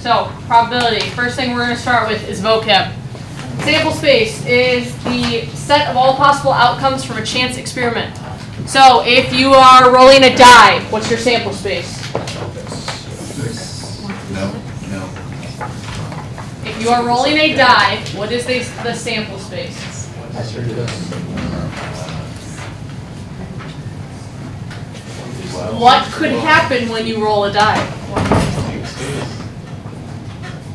So, probability. First thing we're going to start with is vocab. Sample space is the set of all possible outcomes from a chance experiment. So, if you are rolling a die, what's your sample space? No. If you are rolling a die, what is the sample space? What could happen when you roll a die?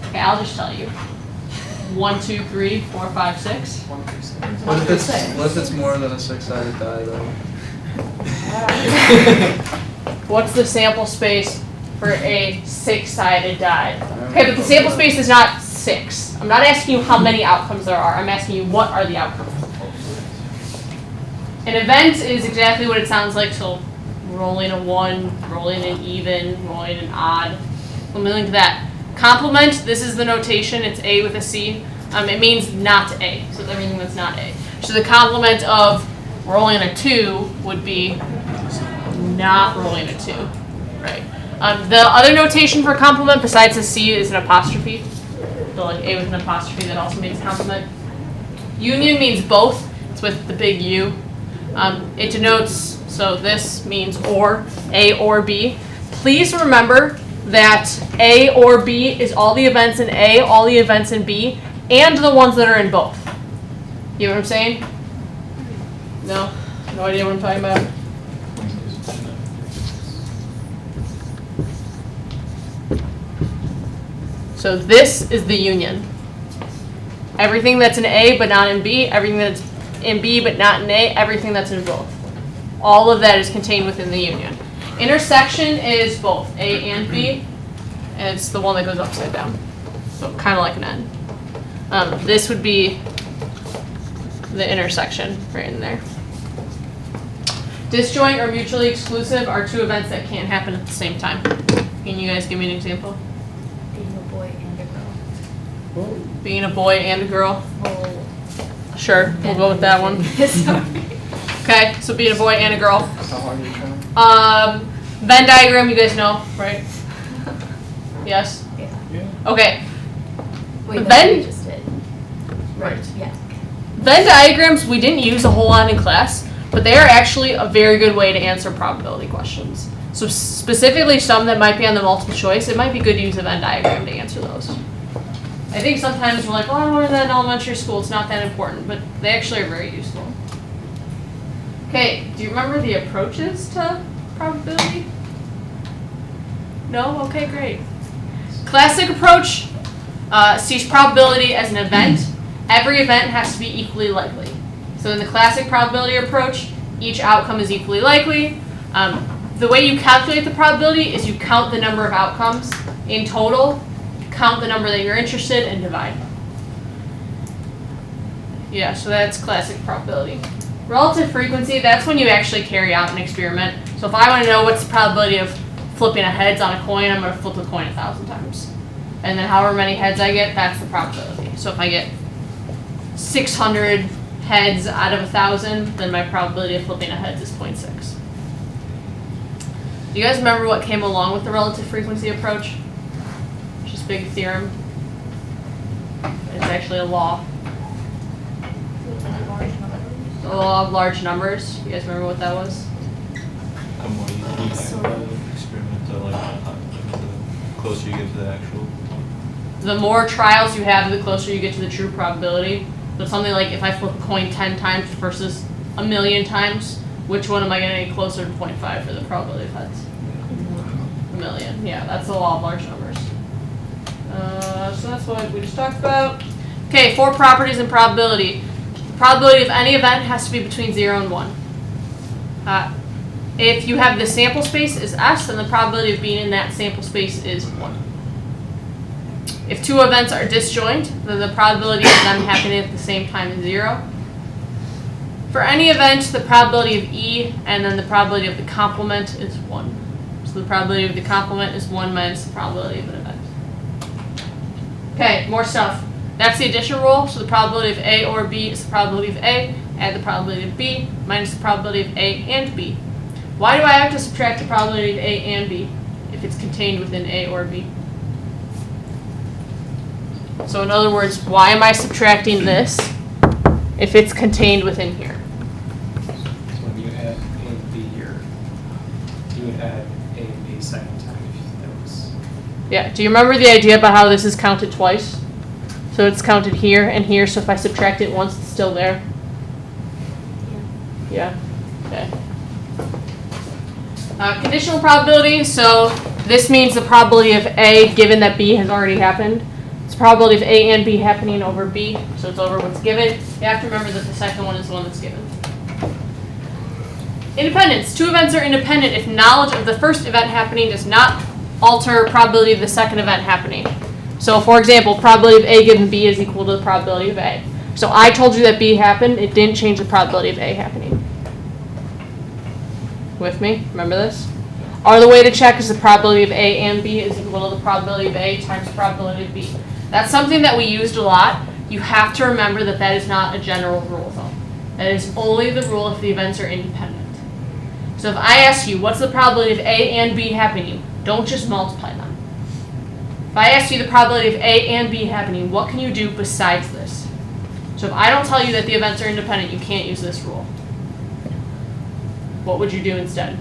Okay, I'll just tell you. 1, 2, 3, 4, 5, 6. What if it's more than a 6-sided die though? What's the sample space for a 6-sided die? Okay, but the sample space is not 6. I'm not asking you how many outcomes there are. I'm asking you what are the outcomes. An event is exactly what it sounds like. So rolling a 1, rolling an even, rolling an odd. Let me link that. Complement, this is the notation. It's A with a C. It means not A. So it's everything that's not A. So the complement of rolling a 2 would be not rolling a 2. Right. The other notation for complement besides the C is an apostrophe. So like A with an apostrophe, that also means complement. Union means both. It's with the big U. It denotes, so this means or, A or B. Please remember that A or B is all the events in A, all the events in B, and the ones that are in both. You know what I'm saying? No? No idea what I'm talking about? So this is the union. Everything that's in A but not in B, everything that's in B but not in A, everything that's in both. All of that is contained within the union. Intersection is both A and B, and it's the one that goes upside down. So kind of like an N. This would be the intersection right in there. Disjoint or mutually exclusive are two events that can't happen at the same time. Can you guys give me an example? Being a boy and a girl. Being a boy and a girl? Oh. Sure, we'll go with that one. Sorry. Okay, so being a boy and a girl. How hard are you trying? Venn diagram, you guys know, right? Yes? Yeah. Okay. Wait, But that's what then- you just did. Right. Yeah. Venn diagrams we didn't use a whole lot in class, but they are actually a very good way to answer probability questions. So specifically some that might be on the multiple choice, it might be good to use a Venn diagram to answer those. I think sometimes we're like, oh, I learned that in elementary school, it's not that important, but they actually are very useful. Okay, do you remember the approaches to probability? No? Okay, great. Classic approach sees probability as an event. Every event has to be equally likely. So in the classic probability approach, each outcome is equally likely. The way you calculate the probability is you count the number of outcomes in total, count the number that you're interested, and divide. Yeah, so that's classic probability. Relative frequency, that's when you actually carry out an experiment. So if I want to know what's the probability of flipping a heads on a coin, I'm going to flip the coin 1,000 times. And then however many heads I get, that's the probability. So if I get 600 heads out of 1,000, then my probability of flipping a heads is 0.6. Do you guys remember what came along with the relative frequency approach? It's just a big theorem. It's actually a law. The law of large numbers. You guys remember what that was? The more you do the experiment, the closer you get to the actual. The more trials you have, the closer you get to the true probability. So something like if I flip a coin 10 times versus 1,000,000 times, which one am I going to get closer to 0.5 for the probability of heads? 1,000,000. Yeah, that's the law of large numbers. So that's what we just talked about. Okay, 4 properties in probability. The probability of any event has to be between 0 and 1. If you have the sample space is S, then the probability of being in that sample space is 1. If 2 events are disjoint, then the probability of them happening at the same time is 0. For any event, the probability of E and then the probability of the complement is 1. So the probability of the complement is 1 minus the probability of an event. Okay, more stuff. That's the addition rule. So the probability of A or B is the probability of A. Add the probability of B minus the probability of A and B. Why do I have to subtract the probability of A and B if it's contained within A or B? So in other words, why am I subtracting this if it's contained within here? So when you add A and B here, you would add A and B second time if that was. Yeah, do you remember the idea about how this is counted twice? So it's counted here and here, so if I subtract it once, it's still there? Yeah? Okay. Conditional probability, so this means the probability of A given that B has already happened. It's probability of A and B happening over B, so it's over what's given. You have to remember that the second one is the one that's given. Independence. Two events are independent if knowledge of the first event happening does not alter probability of the second event happening. So for example, probability of A given B is equal to the probability of A. So I told you that B happened, it didn't change the probability of A happening. With me? Remember this? Or the way to check is the probability of A and B is equal to the probability of A times the probability of B. That's something that we used a lot. You have to remember that that is not a general rule though. That is only the rule if the events are independent. So if I ask you, what's the probability of A and B happening? Don't just multiply them. If I ask you the probability of A and B happening, what can you do besides this? So if I don't tell you that the events are independent, you can't use this rule. What would you do instead?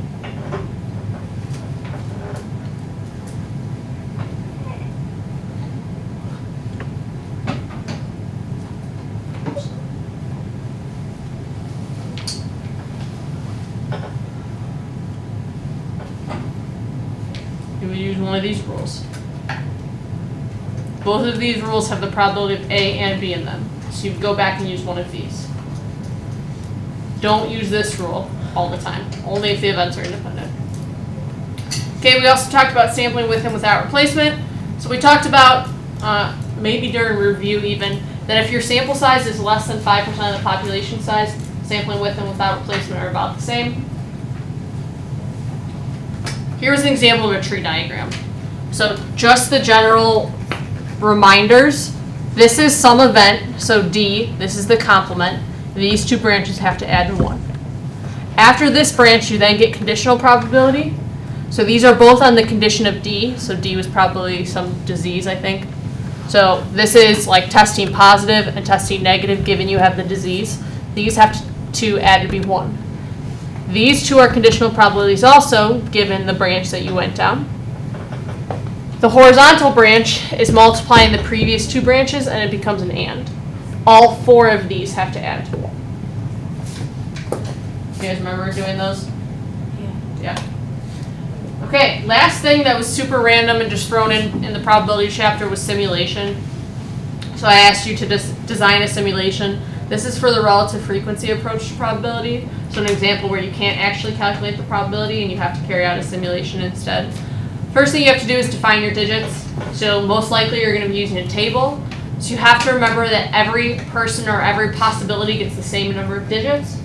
You would use one of these rules. Both of these rules have the probability of A and B in them. So you go back and use one of these. Don't use this rule all the time, only if the events are independent. Okay, we also talked about sampling with and without replacement. So we talked about, maybe during review even, that if your sample size is less than 5% of the population size, sampling with and without replacement are about the same. Here's an example of a tree diagram. So just the general reminders. This is some event, so D, this is the complement. These two branches have to add to 1. After this branch, you then get conditional probability. So these are both on the condition of D. So D was probably some disease, I think. So this is like testing positive and testing negative, given you have the disease. These have to add to be 1. These two are conditional probabilities also, given the branch that you went down. The horizontal branch is multiplying the previous two branches, and it becomes an AND. All 4 of these have to add to 1. You guys remember doing those? Yeah. Okay, last thing that was super random and just thrown in the probability chapter was simulation. So I asked you to design a simulation. This is for the relative frequency approach to probability. So an example where you can't actually calculate the probability and you have to carry out a simulation instead. First thing you have to do is define your digits. So most likely you're going to be using a table. So you have to remember that every person or every possibility gets the same number of digits.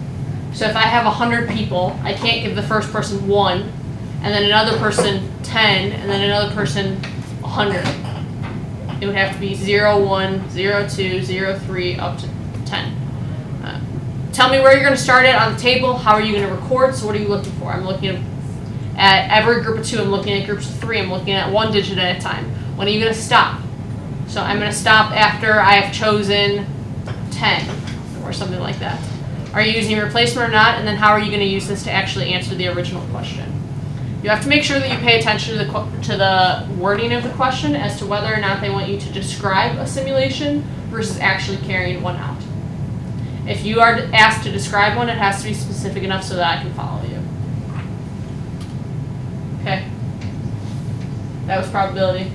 So if I have 100 people, I can't give the first person 1, and then another person 10, and then another person 100. It would have to be 0, 1, 0, 2, 0, 3, up to 10. Tell me where you're going to start it on the table. How are you going to record? So what are you looking for? I'm looking at every group of 2. I'm looking at groups of 3. I'm looking at 1 digit at a time. When are you going to stop? So I'm going to stop after I have chosen 10 or something like that. Are you using replacement or not? And then how are you going to use this to actually answer the original question? You have to make sure that you pay attention to the wording of the question as to whether or not they want you to describe a simulation versus actually carrying one out. If you are asked to describe one, it has to be specific enough so that I can follow you. Okay. That was probability.